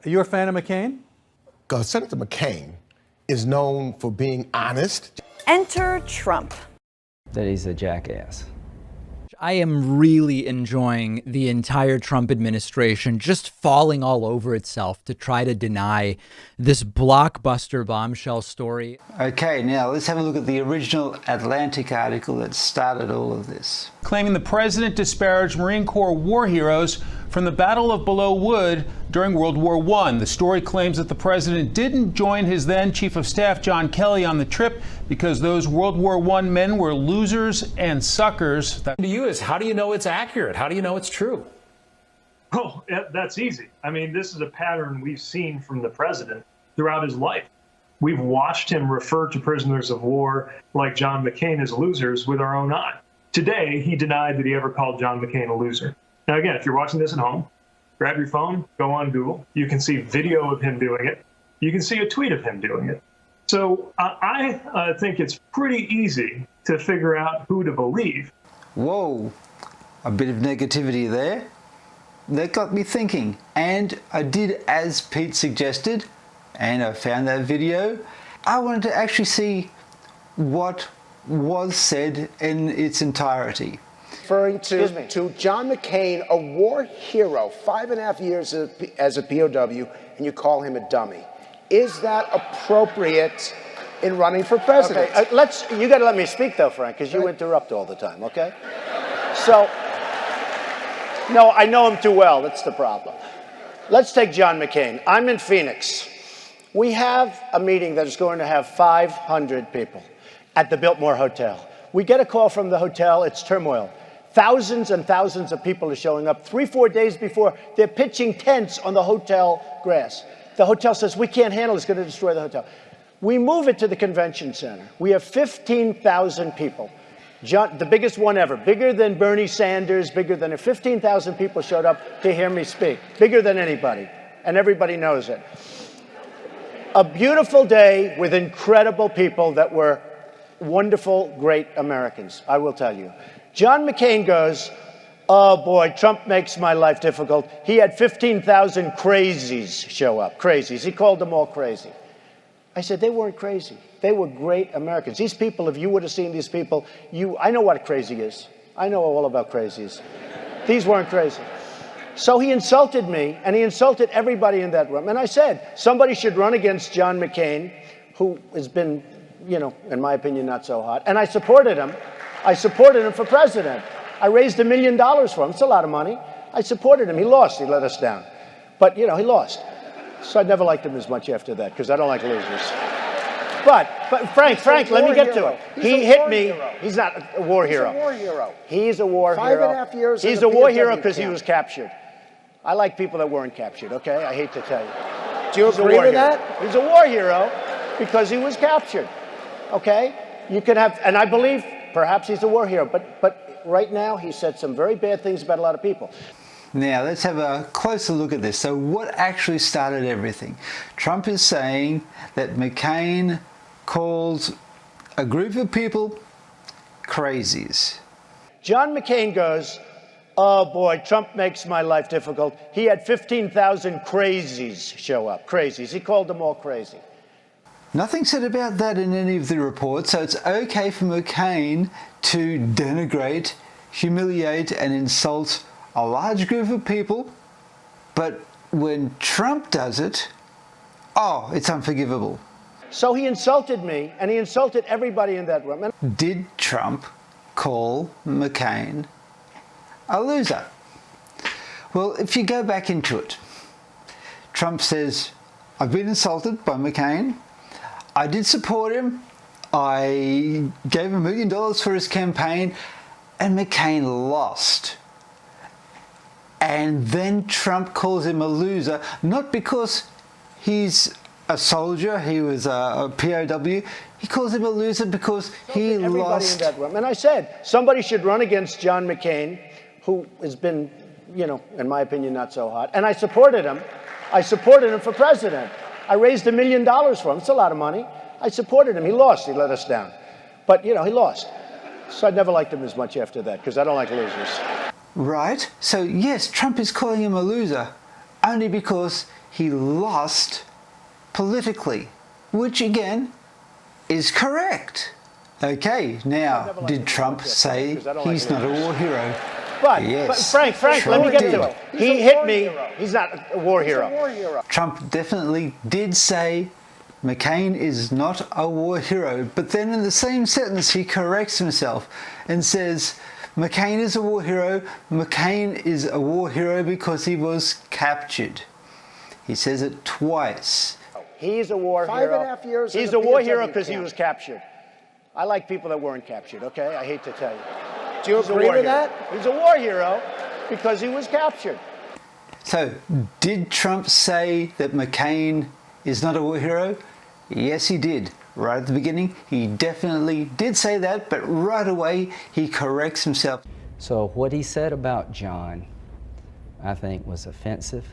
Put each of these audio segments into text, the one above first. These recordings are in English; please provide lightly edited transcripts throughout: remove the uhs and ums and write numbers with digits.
Are you a fan of McCain? Senator McCain is known for being honest. Enter Trump. That he's a jackass. I am really enjoying the entire Trump administration just falling all over itself to try to deny this blockbuster bombshell story. Okay, now let's have a look at the original Atlantic article that started all of this. Claiming the president disparaged Marine Corps war heroes from the Battle of Belleau Wood during World War I. The story claims that the president didn't join his then Chief of Staff John Kelly on the trip because those World War I men were losers and suckers. To you is, how do you know it's accurate? How do you know it's true? Oh, that's easy. I mean, this is a pattern we've seen from the president throughout his life. We've watched him refer to prisoners of war like John McCain as losers with our own eye. Today, he denied that he ever called John McCain a loser. Now, again, if you're watching this at home, grab your phone, go on Google. You can see video of him doing it. You can see a tweet of him doing it. So I think it's pretty easy to figure out who to believe. Whoa, a bit of negativity there. That got me thinking. And I did as Pete suggested, and I found that video. I wanted to actually see what was said in its entirety. Referring to John McCain, a war hero, 5.5 years as a POW, and you call him a dummy. Is that appropriate in running for president? Okay, you got to let me speak though, Frank, because you interrupt all the time, okay? So, no, I know him too well. That's the problem. Let's take John McCain. I'm in Phoenix. We have a meeting that is going to have 500 people at the Biltmore Hotel. We get a call from the hotel. It's turmoil. Thousands and thousands of people are showing up. 3-4 days before, they're pitching tents on the hotel grass. The hotel says, we can't handle it. It's going to destroy the hotel. We move it to the convention center. We have 15,000 people. The biggest one ever. Bigger than Bernie Sanders, bigger than 15,000 people showed up to hear me speak. Bigger than anybody. And everybody knows it. A beautiful day with incredible people that were wonderful, great Americans, I will tell you. John McCain goes, oh boy, Trump makes my life difficult. He had 15,000 crazies show up. Crazies. He called them all crazy. I said, they weren't crazy. They were great Americans. These people, if you would have seen these people, I know what crazy is. I know all about crazies. These weren't crazy. So he insulted me, and he insulted everybody in that room. And I said, somebody should run against John McCain, who has been, in my opinion, not so hot. And I supported him. I supported him for president. I raised $1 million for him. It's a lot of money. I supported him. He lost. He let us down. But, he lost. So I never liked him as much after that, because I don't like losers. But Frank, let me get to it. He hit me. He's not a war hero. He's a war hero. He's a war hero. 5.5 years. He's a war hero because he was captured. I like people that weren't captured, okay? I hate to tell you. Do you agree with that? He's a war hero because he was captured, okay? You can have, and I believe perhaps he's a war hero, but right now he said some very bad things about a lot of people. Now, let's have a closer look at this. So what actually started everything? Trump is saying that McCain calls a group of people crazies. John McCain goes, oh boy, Trump makes my life difficult. He had 15,000 crazies show up. Crazies. He called them all crazy. Nothing said about that in any of the reports, so it's okay for McCain to denigrate, humiliate, and insult a large group of people, but when Trump does it, oh, it's unforgivable. So he insulted me, and he insulted everybody in that room. Did Trump call McCain a loser? Well, if you go back into it, Trump says, I've been insulted by McCain. I did support him. I gave him $1 million for his campaign, and McCain lost. And then Trump calls him a loser, not because he's a soldier, he was a POW. He calls him a loser because he lost. In that room. And I said, somebody should run against John McCain, who has been, in my opinion, not so hot. And I supported him. I supported him for president. I raised $1 million for him. It's a lot of money. I supported him. He lost. He let us down. But, he lost. So I never liked him as much after that, because I don't like losers. Right. So, yes, Trump is calling him a loser. only because he lost politically, which again is correct. Okay, now, did Trump say he's not a war hero? But, yes. but Frank, let me get to it. He hit me. He's not a war hero. Trump definitely did say McCain is not a war hero, but then in the same sentence he corrects himself and says McCain is a war hero. McCain is a war hero because he was captured. He says it twice. He's a war hero. 5.5 years. He's a war hero because he was captured. I like people that weren't captured, okay? I hate to tell you. Do you agree with that? He's a war hero because he was captured. So, did Trump say that McCain is not a war hero? Yes, he did. Right at the beginning, he definitely did say that, but right away, he corrects himself. So what he said about John, I think, was offensive.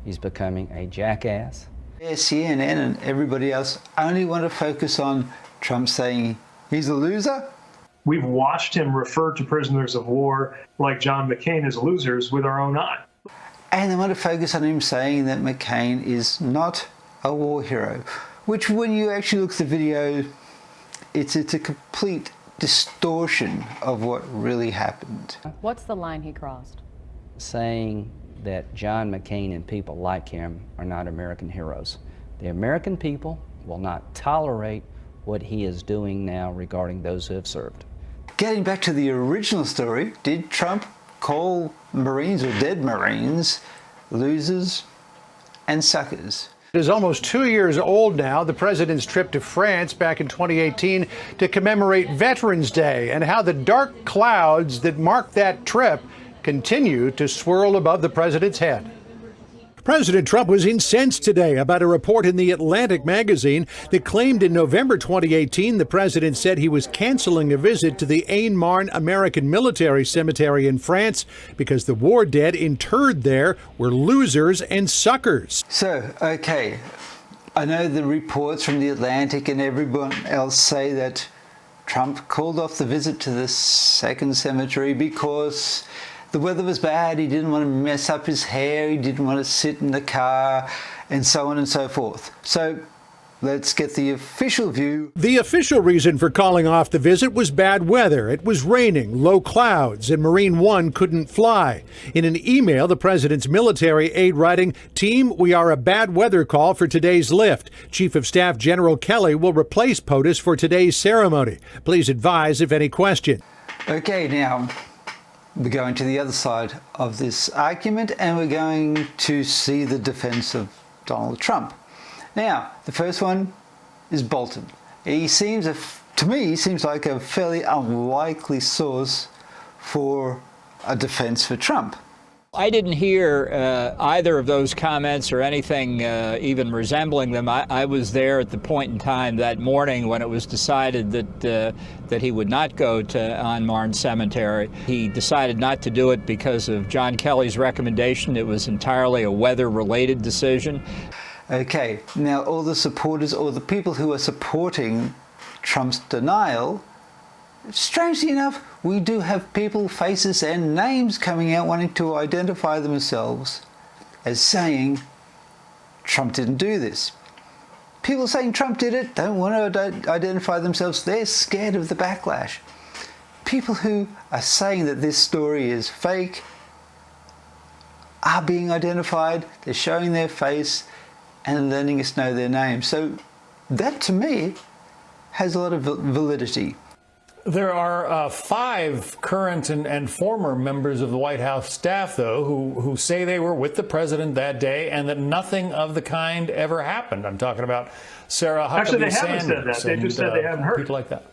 He's becoming a jackass. CNN and everybody else only want to focus on Trump saying he's a loser. We've watched him refer to prisoners of war like John McCain as losers with our own eye. And they want to focus on him saying that McCain is not a war hero, which when you actually look at the video, it's a complete distortion of what really happened. What's the line he crossed? Saying that John McCain and people like him are not American heroes. The American people will not tolerate what he is doing now regarding those who have served. Getting back to the original story, did Trump call Marines or dead Marines losers and suckers? It is almost 2 years old now, the president's trip to France back in 2018 to commemorate Veterans Day, and how the dark clouds that mark that trip continue to swirl above the president's head. President Trump was incensed today about a report in The Atlantic magazine that claimed in November 2018 the president said he was canceling a visit to the Aisne-Marne American Military Cemetery in France because the war dead interred there were losers and suckers. So, okay, I know the reports from The Atlantic and everyone else say that Trump called off the visit to the second cemetery because the weather was bad, he didn't want to mess up his hair, he didn't want to sit in the car, and so on and so forth. So let's get the official view. The official reason for calling off the visit was bad weather. It was raining, low clouds, and Marine One couldn't fly. In an email, the president's military aide writing, "Team, we are a bad weather call for today's lift. Chief of Staff General Kelly will replace POTUS for today's ceremony. Please advise if any question." Okay, now we're going to the other side of this argument, and we're going to see the defense of Donald Trump. Now, the first one is Bolton. He seems, to me, he seems like a fairly unlikely source for a defense for Trump. I didn't hear either of those comments or anything even resembling them. I was there at the point in time that morning when it was decided that he would not go to Aisne-Marne Cemetery. He decided not to do it because of John Kelly's recommendation. It was entirely a weather-related decision. Okay, now all the supporters or the people who are supporting Trump's denial, strangely enough, we do have people, faces and names coming out wanting to identify themselves as saying Trump didn't do this. People saying Trump did it don't want to identify themselves. They're scared of the backlash. People who are saying that this story is fake are being identified. They're showing their face and letting us know their name. So that, to me, has a lot of validity. There are 5 current and former members of the White House staff, though, who say they were with the president that day and that nothing of the kind ever happened. I'm talking about Sarah Huckabee Actually, they Sanders. haven't said that. They just said they haven't heard. People like that.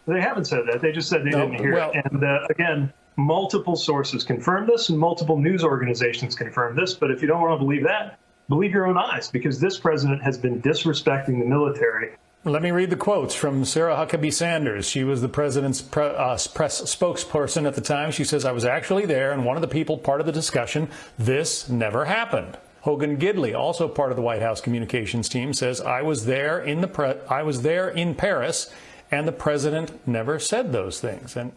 They haven't said that. They just said they didn't hear it. And again, multiple sources confirm this and multiple news organizations confirm this. But if you don't want to believe that, believe your own eyes, because this president has been disrespecting the military. Let me read the quotes from Sarah Huckabee Sanders. She was the president's press spokesperson at the time. She says, "I was actually there and one of the people part of the discussion. This never happened." Hogan Gidley, also part of the White House communications team, says, I was there in Paris and the president never said those things. And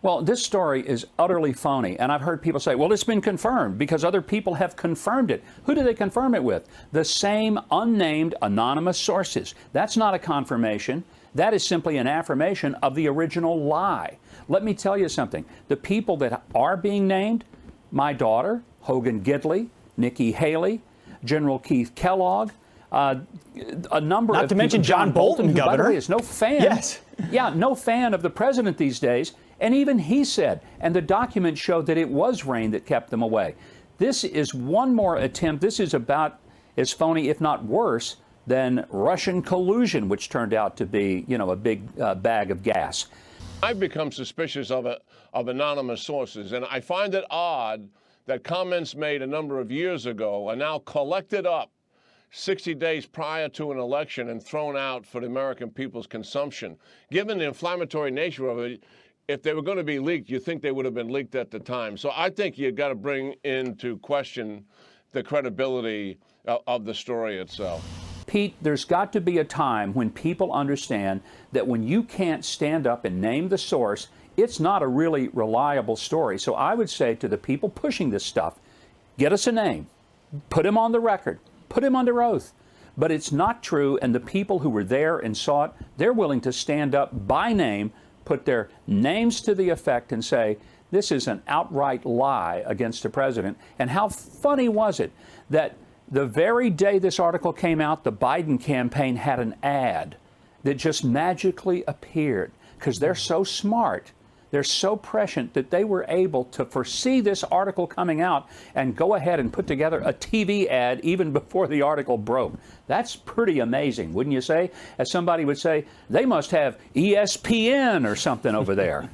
Well, this story is utterly phony, and I've heard people say, well, it's been confirmed because other people have confirmed it. Who do they confirm it with? The same unnamed anonymous sources. That's not a confirmation. That is simply an affirmation of the original lie. Let me tell you something. The people that are being named, my daughter, Hogan Gidley, Nikki Haley, General Keith Kellogg, a number of Not to mention people, John Bolton, who, by the Governor. way, is no fan. Yes. Yeah, no fan of the president these days. And even he said, and the documents showed that it was rain that kept them away. This is one more attempt. This is about as phony, if not worse, than Russian collusion, which turned out to be, you know, a big bag of gas. I've become suspicious of anonymous sources, and I find it odd that comments made a number of years ago are now collected up 60 days prior to an election and thrown out for the American people's consumption. Given the inflammatory nature of it, if they were going to be leaked, you'd think they would have been leaked at the time. So I think you've got to bring into question the credibility of the story itself. Pete, there's got to be a time when people understand that when you can't stand up and name the source, it's not a really reliable story. So I would say to the people pushing this stuff, get us a name, put him on the record, put him under oath. But it's not true, and the people who were there and saw it, they're willing to stand up by name, put their names to the effect and say, this is an outright lie against the president. And how funny was it that the very day this article came out, the Biden campaign had an ad that just magically appeared, because they're so smart, they're so prescient that they were able to foresee this article coming out and go ahead and put together a TV ad even before the article broke. That's pretty amazing, wouldn't you say? As somebody would say, they must have ESPN or something over there.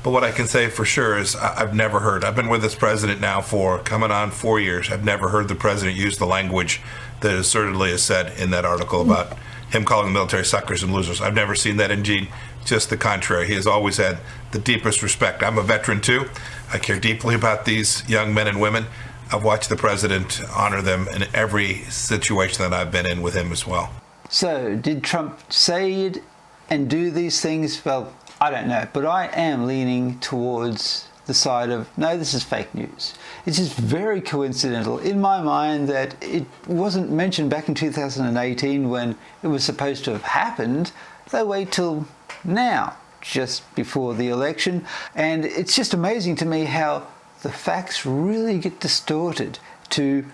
But what I can say for sure is I've never heard, I've been with this president now for coming on 4 years. I've never heard the president use the language that assertedly is said in that article about him calling the military suckers and losers. I've never seen that in Gene. Just the contrary. He has always had the deepest respect. I'm a veteran too. I care deeply about these young men and women. I've watched the president honor them in every situation that I've been in with him as well. So, did Trump say it and do these things? Well, I don't know, but I am leaning towards the side of, no, this is fake news. It's just very coincidental in my mind that it wasn't mentioned back in 2018 when it was supposed to have happened. They wait till now, just before the election, and it's just amazing to me how the facts really get distorted to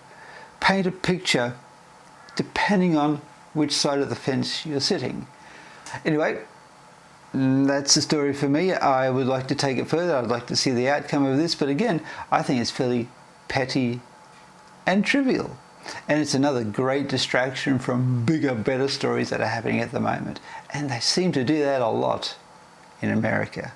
paint a picture depending on which side of the fence you're sitting. Anyway, that's the story for me. I would like to take it further. I'd like to see the outcome of this, but again, I think it's fairly petty and trivial. And it's another great distraction from bigger, better stories that are happening at the moment. And they seem to do that a lot in America.